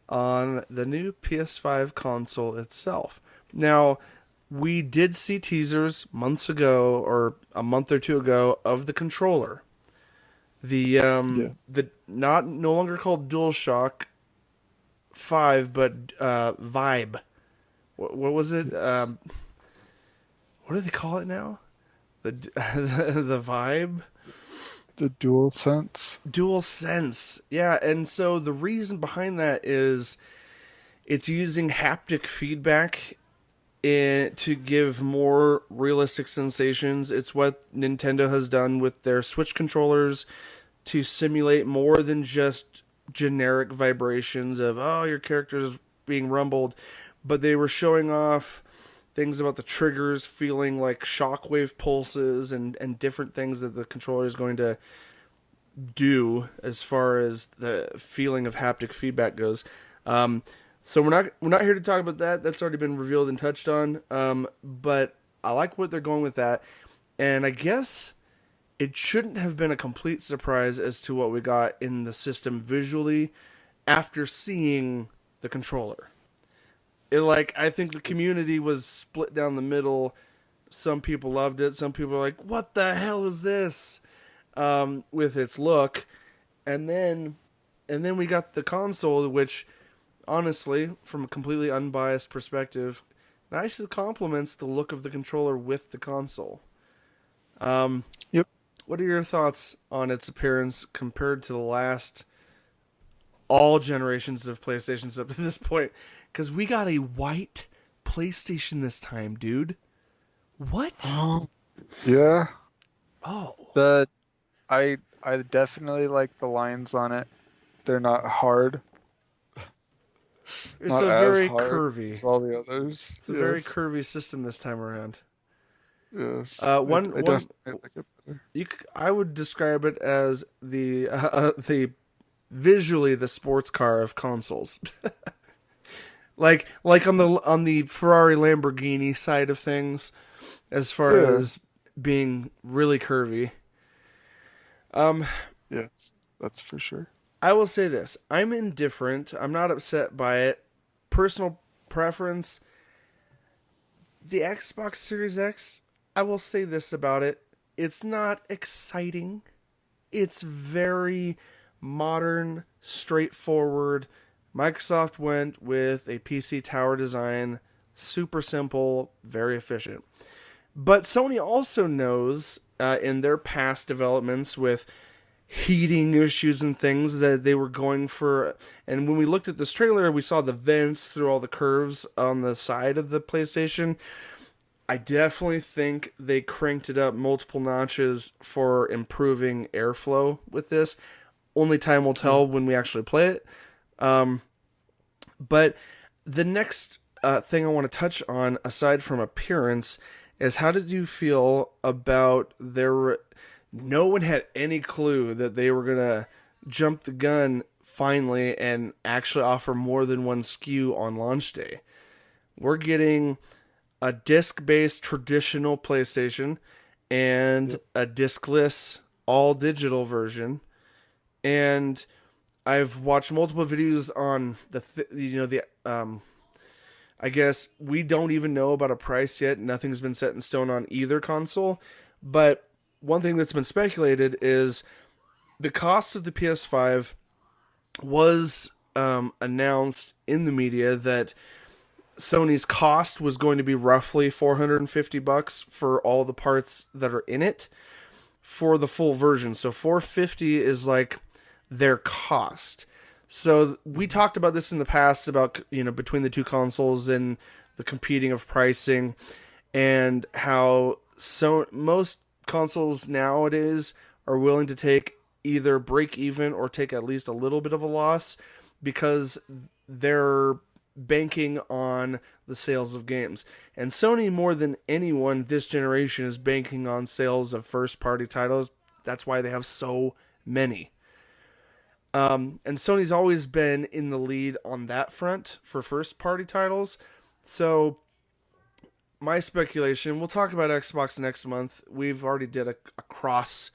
on the new PS5 console itself. Now, we did see teasers months ago or a month or two ago of the controller. The no longer called DualShock 5, but Vibe. What was it? Yes. What do they call it now? The the Vibe. The DualSense. DualSense. Yeah, and so the reason behind that is it's using haptic feedback to give more realistic sensations. It's what Nintendo has done with their Switch controllers to simulate more than just generic vibrations of, oh, your character is being rumbled. But they were showing off things about the triggers feeling like shockwave pulses and different things that the controller is going to do as far as the feeling of haptic feedback goes. So we're not here to talk about that. That's already been revealed and touched on. But I like what they're going with that, and I guess it shouldn't have been a complete surprise as to what we got in the system visually after seeing the controller. I think the community was split down the middle. Some people loved it. Some people are like, "What the hell is this?" With its look, and then we got the console, which, honestly, from a completely unbiased perspective, nicely complements the look of the controller with the console. Yep. What are your thoughts on its appearance compared to the last all generations of PlayStations up to this point? Because we got a white PlayStation this time, dude. What? Yeah. Oh. I definitely like the lines on it. They're not hard. It's Not a as very hard curvy. as all the others. It's a very curvy system this time around. Yes. I definitely like it better. I would describe it as the visually the sports car of consoles. like on the Ferrari Lamborghini side of things, as far as being really curvy. Yes, that's for sure. I will say this: I'm indifferent. I'm not upset by it. Personal preference, the Xbox Series X, I will say this about it. It's not exciting. It's very modern, straightforward. Microsoft went with a PC tower design, super simple, very efficient. But Sony also knows in their past developments with heating issues and things that they were going for. And when we looked at this trailer, we saw the vents through all the curves on the side of the PlayStation. I definitely think they cranked it up multiple notches for improving airflow with this. Only time will tell when we actually play it. But the next thing I want to touch on, aside from appearance, is how did you feel about their... No one had any clue that they were going to jump the gun finally and actually offer more than one SKU on launch day. We're getting a disc-based traditional PlayStation and a discless all-digital version. And I've watched multiple videos on I guess we don't even know about a price yet. Nothing's been set in stone on either console. But one thing that's been speculated is the cost of the PS5 was announced in the media that Sony's cost was going to be roughly $450 for all the parts that are in it for the full version. So $450 is like their cost. So we talked about this in the past about, between the two consoles and the competing of pricing and how most consoles nowadays are willing to take either break even or take at least a little bit of a loss because they're banking on the sales of games. And Sony, more than anyone this generation, is banking on sales of first-party titles. That's why they have so many. And Sony's always been in the lead on that front for first-party titles. So my speculation, we'll talk about Xbox next month. We've already did a cross,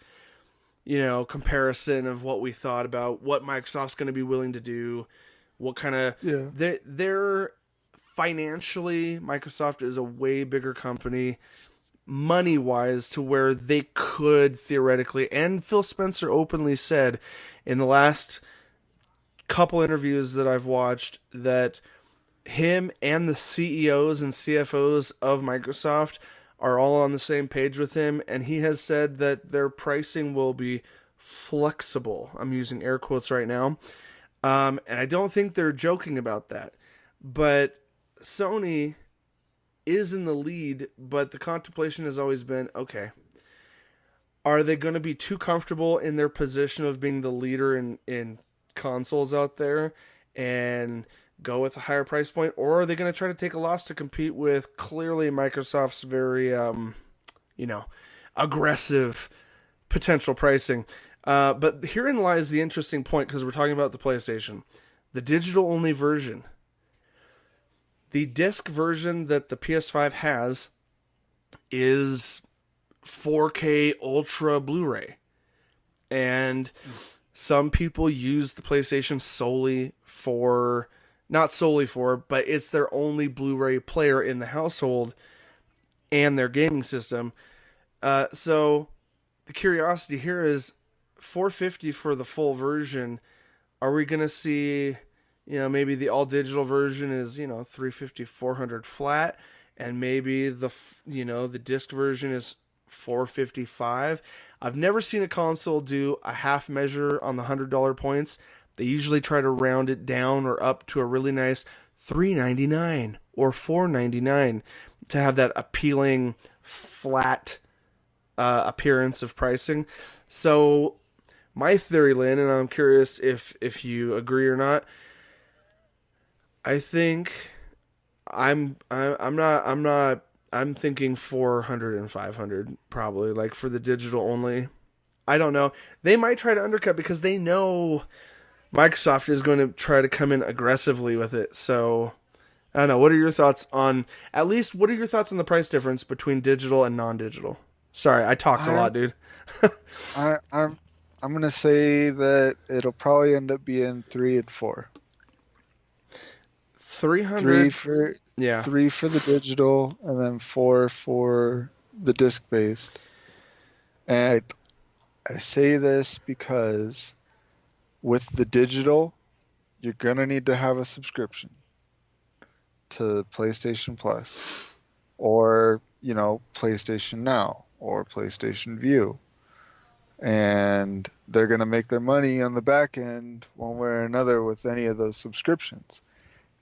comparison of what we thought about what Microsoft's going to be willing to do. What kind of... Yeah. They're financially, Microsoft is a way bigger company, money-wise, to where they could theoretically, and Phil Spencer openly said in the last couple interviews that I've watched that him and the CEOs and CFOs of Microsoft are all on the same page with him, and he has said that their pricing will be flexible. I'm using air quotes right now. And I don't think they're joking about that. But Sony is in the lead, but the contemplation has always been, okay, are they going to be too comfortable in their position of being the leader in consoles out there and go with a higher price point? Or are they going to try to take a loss to compete with clearly Microsoft's very, aggressive potential pricing? But herein lies the interesting point, because we're talking about the PlayStation. The digital-only version. The disc version that the PS5 has is 4K Ultra Blu-ray. And some people use the PlayStation solely for... Not solely for, but it's their only Blu-ray player in the household and their gaming system. So the curiosity here is $450 for the full version. Are we going to see, maybe the all digital version is, $350, $400 flat, and maybe the disc version is $455. I've never seen a console do a half measure on the $100 points. They usually try to round it down or up to a really nice $399 or $499 to have that appealing flat appearance of pricing. So my theory, Lynn, and I'm curious if you agree or not, I think I'm thinking 400 and 500 probably, like for the digital only. I don't know. They might try to undercut because they know Microsoft is going to try to come in aggressively with it. So I don't know. What are your thoughts on the price difference between digital and non-digital? Sorry, I talked a lot, dude. I'm gonna say that it'll probably end up being 3 and 4. $300. Yeah. 3 for the digital, and then 4 for the disc-based. And I say this because with the digital, you're going to need to have a subscription to PlayStation Plus or, PlayStation Now or PlayStation View. And they're going to make their money on the back end one way or another with any of those subscriptions.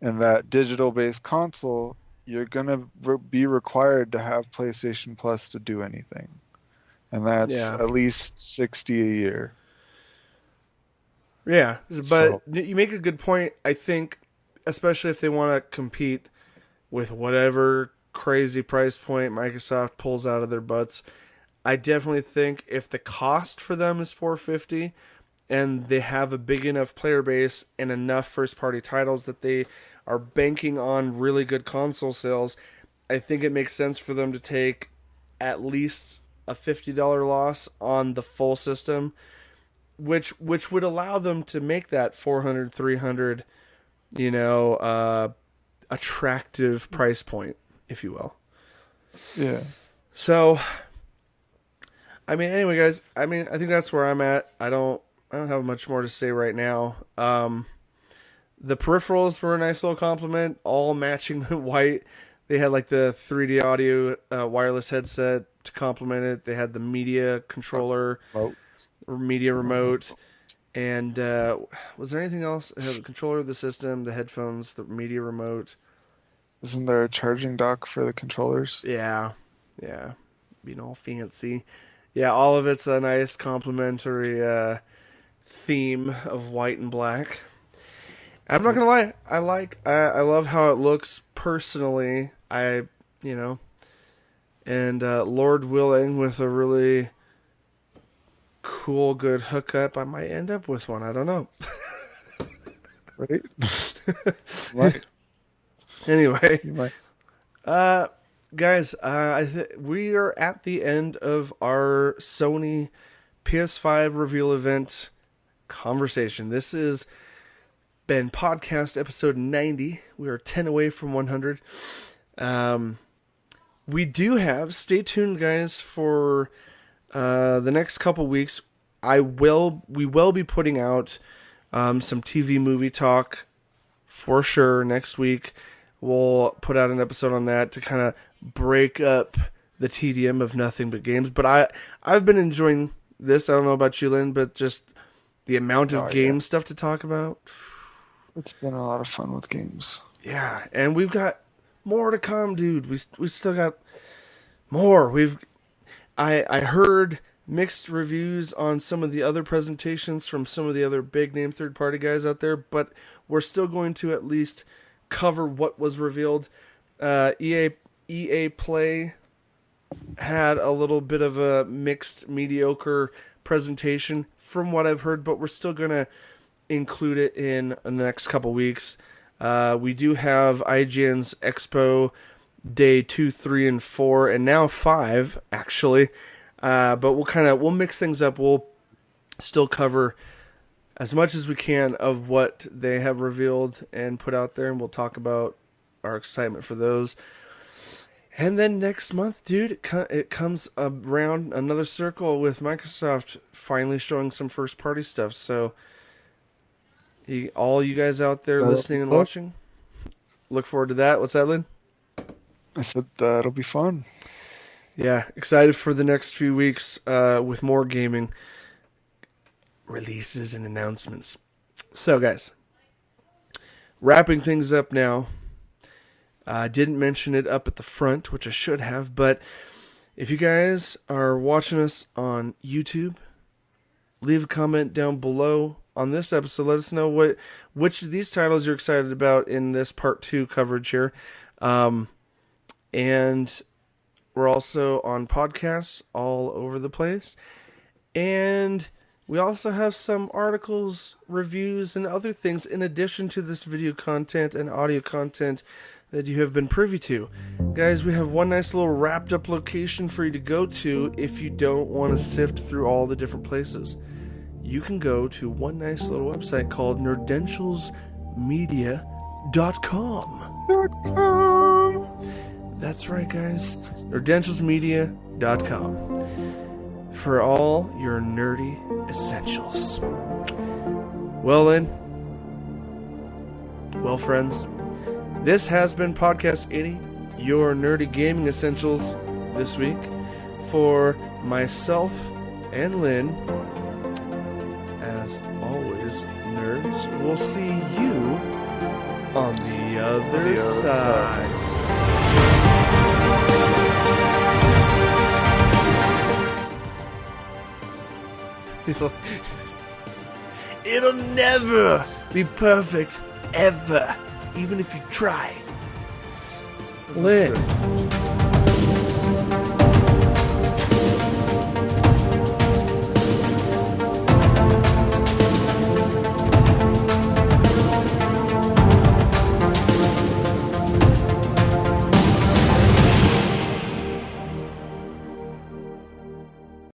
And that digital-based console, you're going to be required to have PlayStation Plus to do anything. And that's at least $60 a year. Yeah, but you make a good point. I think, especially if they want to compete with whatever crazy price point Microsoft pulls out of their butts, I definitely think if the cost for them is $450 and they have a big enough player base and enough first-party titles that they are banking on really good console sales, I think it makes sense for them to take at least a $50 loss on the full system, which would allow them to make that $400, $300, attractive price point, if you will. Yeah. So, anyway, guys, I think that's where I'm at. I don't have much more to say right now. The peripherals were a nice little compliment, all matching white. They had like the 3D audio wireless headset to complement it. They had the media controller, or media remote, and was there anything else? It had the controller of the system, the headphones, the media remote. Isn't there a charging dock for the controllers? Yeah, being all fancy. Yeah, all of it's a nice complementary theme of white and black. I'm not gonna lie, I love how it looks personally. And Lord willing, with a really cool, good hookup, I might end up with one. I don't know. Right? Right. Anyway, You might. guys, we are at the end of our Sony PS5 reveal event conversation. This has been podcast episode 90. We are 10 away from 100. We do have, stay tuned, guys, for the next couple weeks. We will be putting out some TV movie talk for sure next week. We'll put out an episode on that to kind of break up the tedium of nothing but games. But I've been enjoying this. I don't know about you, Lynn, but just the amount of game stuff to talk about. It's been a lot of fun with games. Yeah, and we've got more to come, dude. We still got more. I heard mixed reviews on some of the other presentations from some of the other big name third party guys out there, but we're still going to at least cover what was revealed. EA Play had a little bit of a mixed, mediocre presentation from what I've heard, but we're still going to include it in the next couple weeks. We do have IGN's Expo Day 2, 3, and 4, and now 5, actually. But we'll mix things up. We'll still cover as much as we can of what they have revealed and put out there, and we'll talk about our excitement for those. And then next month, dude, it comes around another circle with Microsoft finally showing some first-party stuff. So, all you guys out there listening and watching, look forward to that. What's that, Lynn? I said that'll be fun. Yeah, excited for the next few weeks with more gaming releases and announcements. So, guys, wrapping things up now. I didn't mention it up at the front, which I should have, but if you guys are watching us on YouTube, leave a comment down below on this episode. Let us know which of these titles you're excited about in this part 2 coverage here. And we're also on podcasts all over the place. And we also have some articles, reviews, and other things in addition to this video content and audio content that you have been privy to. Guys, we have one nice little wrapped up location for you to go to if you don't want to sift through all the different places. You can go to one nice little website called Nerdentials Media That's right, guys. Nerdentialsmedia.com for all your nerdy essentials. Well, friends, this has been Podcast 80, your nerdy gaming essentials this week. For myself and Lynn, as always, nerds, we'll see you on the other side. It'll never be perfect, ever, even if you try. Lynn,